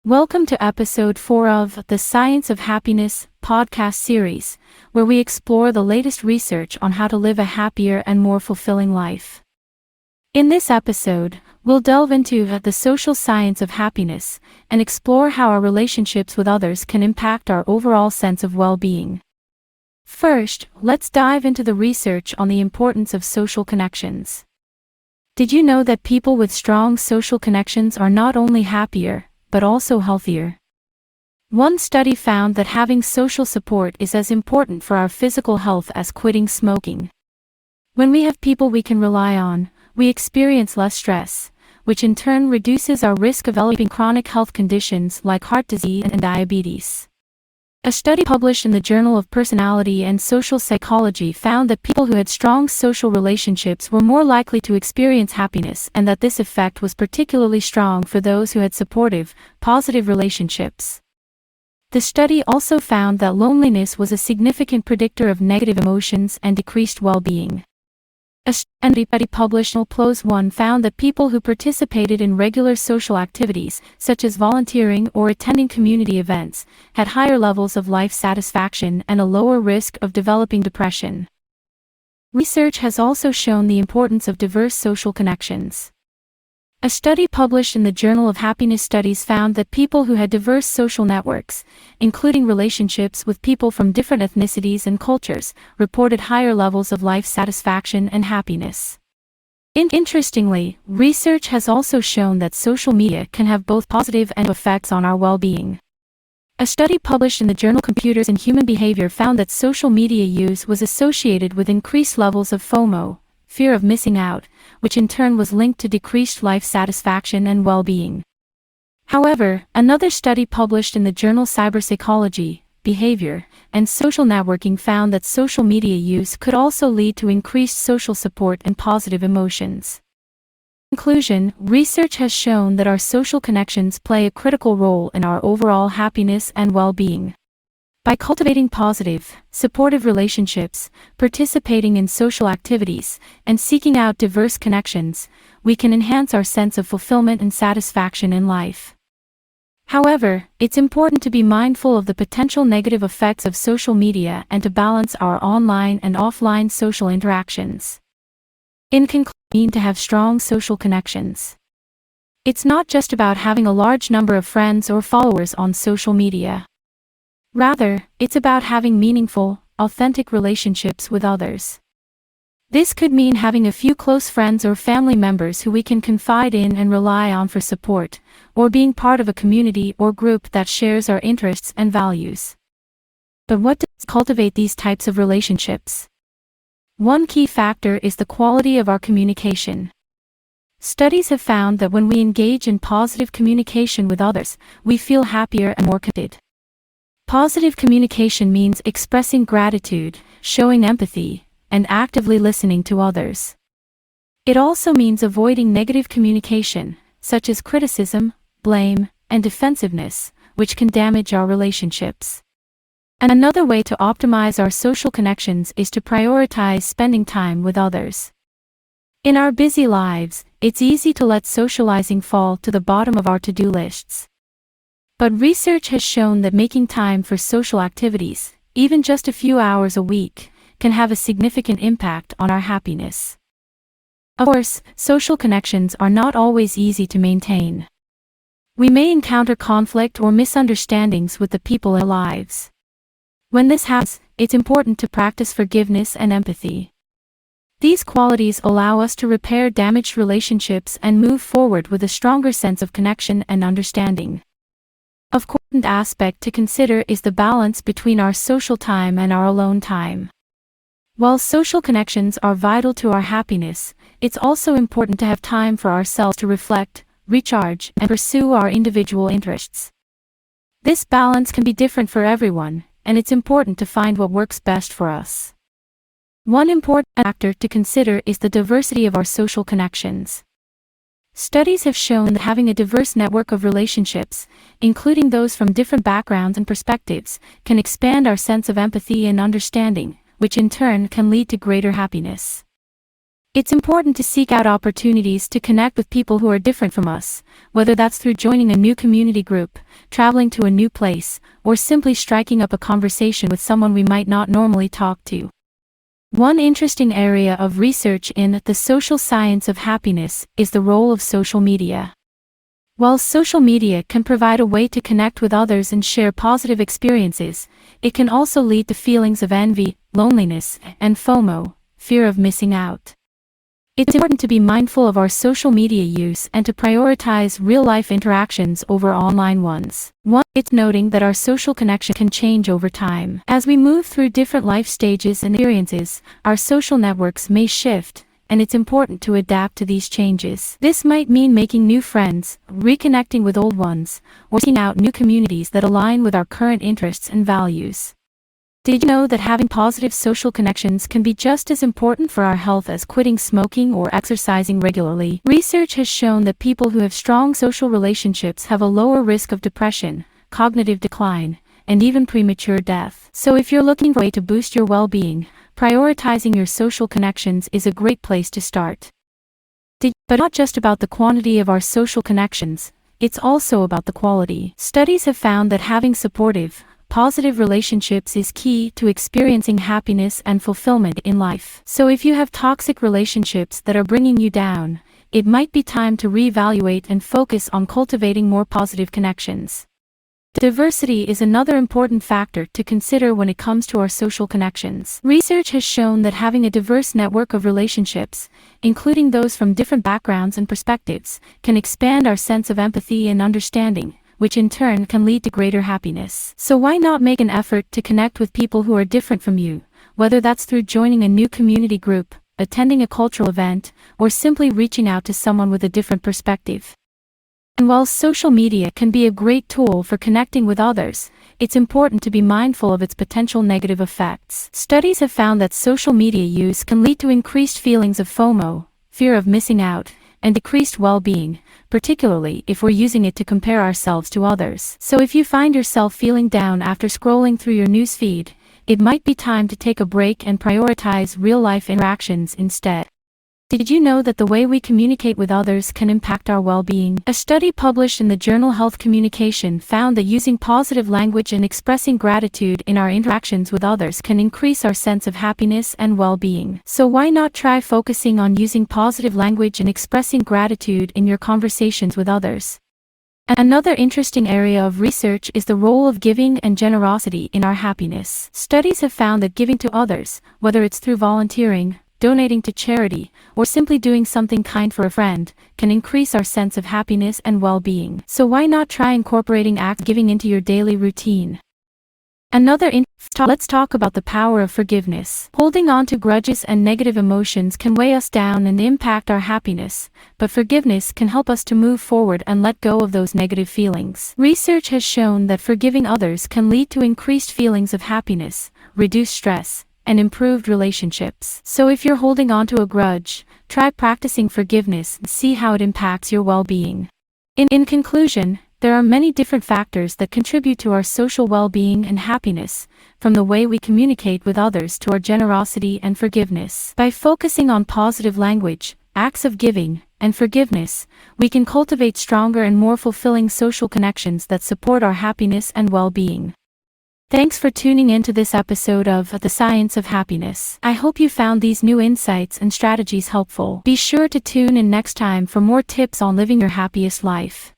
Welcome to episode 4 of the Science of Happiness podcast series, where we explore the latest research on how to live a happier and more fulfilling life. In this episode, we'll delve into the social science of happiness and explore how our relationships with others can impact our overall sense of well-being. First, let's dive into the research on the importance of social connections. Did you know that people with strong social connections are not only happier, but also healthier? One study found that having social support is as important for our physical health as quitting smoking. When we have people we can rely on, we experience less stress, which in turn reduces our risk of developing chronic health conditions like heart disease and diabetes. A study published in the Journal of Personality and Social Psychology found that people who had strong social relationships were more likely to experience happiness, and that this effect was particularly strong for those who had supportive, positive relationships. The study also found that loneliness was a significant predictor of negative emotions and decreased well-being. A study published in PLOS I found that people who participated in regular social activities, such as volunteering or attending community events, had higher levels of life satisfaction and a lower risk of developing depression. Research has also shown the importance of diverse social connections. A study published in the Journal of Happiness Studies found that people who had diverse social networks, including relationships with people from different ethnicities and cultures, reported higher levels of life satisfaction and happiness. Interestingly, research has also shown that social media can have both positive and negative effects on our well-being. A study published in the journal Computers and Human Behavior found that social media use was associated with increased levels of FOMO, fear of missing out, which in turn was linked to decreased life satisfaction and well-being. However, another study published in the journal Cyberpsychology, Behavior, and Social Networking found that social media use could also lead to increased social support and positive emotions. In conclusion, research has shown that our social connections play a critical role in our overall happiness and well-being. By cultivating positive, supportive relationships, participating in social activities, and seeking out diverse connections, we can enhance our sense of fulfillment and satisfaction in life. However, it's important to be mindful of the potential negative effects of social media and to balance our online and offline social interactions. In conclusion, we need to have strong social connections. It's not just about having a large number of friends or followers on social media. Rather, it's about having meaningful, authentic relationships with others. This could mean having a few close friends or family members who we can confide in and rely on for support, or being part of a community or group that shares our interests and values. But what does cultivate these types of relationships? One key factor is the quality of our communication. Studies have found that when we engage in positive communication with others, we feel happier and more connected. Positive communication means expressing gratitude, showing empathy, and actively listening to others. It also means avoiding negative communication, such as criticism, blame, and defensiveness, which can damage our relationships. And another way to optimize our social connections is to prioritize spending time with others. In our busy lives, it's easy to let socializing fall to the bottom of our to-do lists. But research has shown that making time for social activities, even just a few hours a week, can have a significant impact on our happiness. Of course, social connections are not always easy to maintain. We may encounter conflict or misunderstandings with the people in our lives. When this happens, it's important to practice forgiveness and empathy. These qualities allow us to repair damaged relationships and move forward with a stronger sense of connection and understanding. An important aspect to consider is the balance between our social time and our alone time. While social connections are vital to our happiness, it's also important to have time for ourselves to reflect, recharge, and pursue our individual interests. This balance can be different for everyone, and it's important to find what works best for us. One important factor to consider is the diversity of our social connections. Studies have shown that having a diverse network of relationships, including those from different backgrounds and perspectives, can expand our sense of empathy and understanding, which in turn can lead to greater happiness. It's important to seek out opportunities to connect with people who are different from us, whether that's through joining a new community group, traveling to a new place, or simply striking up a conversation with someone we might not normally talk to. One interesting area of research in the social science of happiness is the role of social media. While social media can provide a way to connect with others and share positive experiences, it can also lead to feelings of envy, loneliness, and FOMO, fear of missing out. It's important to be mindful of our social media use and to prioritize real-life interactions over online ones. It's noting that our social connection can change over time. As we move through different life stages and experiences, our social networks may shift, and it's important to adapt to these changes. This might mean making new friends, reconnecting with old ones, or seeking out new communities that align with our current interests and values. Did you know that having positive social connections can be just as important for our health as quitting smoking or exercising regularly? Research has shown that people who have strong social relationships have a lower risk of depression, cognitive decline, and even premature death. So if you're looking for a way to boost your well-being, prioritizing your social connections is a great place to start. But not just about the quantity of our social connections, it's also about the quality. Studies have found that having supportive, positive relationships is key to experiencing happiness and fulfillment in life. So if you have toxic relationships that are bringing you down, it might be time to reevaluate and focus on cultivating more positive connections. Diversity is another important factor to consider when it comes to our social connections. Research has shown that having a diverse network of relationships, including those from different backgrounds and perspectives, can expand our sense of empathy and understanding, which in turn can lead to greater happiness. So why not make an effort to connect with people who are different from you, whether that's through joining a new community group, attending a cultural event, or simply reaching out to someone with a different perspective. And while social media can be a great tool for connecting with others, it's important to be mindful of its potential negative effects. Studies have found that social media use can lead to increased feelings of FOMO, fear of missing out, and decreased well-being, particularly if we're using it to compare ourselves to others. So if you find yourself feeling down after scrolling through your newsfeed, it might be time to take a break and prioritize real-life interactions instead. Did you know that the way we communicate with others can impact our well-being? A study published in the journal Health Communication found that using positive language and expressing gratitude in our interactions with others can increase our sense of happiness and well-being. So why not try focusing on using positive language and expressing gratitude in your conversations with others? Another interesting area of research is the role of giving and generosity in our happiness. Studies have found that giving to others, whether it's through volunteering, donating to charity, or simply doing something kind for a friend, can increase our sense of happiness and well-being. So why not try incorporating acts of giving into your daily routine? Let's talk about the power of forgiveness. Holding on to grudges and negative emotions can weigh us down and impact our happiness, but forgiveness can help us to move forward and let go of those negative feelings. Research has shown that forgiving others can lead to increased feelings of happiness, reduced stress, and improved relationships. So if you're holding on to a grudge, try practicing forgiveness and see how it impacts your well-being. In conclusion, there are many different factors that contribute to our social well-being and happiness, from the way we communicate with others to our generosity and forgiveness. By focusing on positive language, acts of giving, and forgiveness, we can cultivate stronger and more fulfilling social connections that support our happiness and well-being. Thanks for tuning into this episode of The Science of Happiness. I hope you found these new insights and strategies helpful. Be sure to tune in next time for more tips on living your happiest life.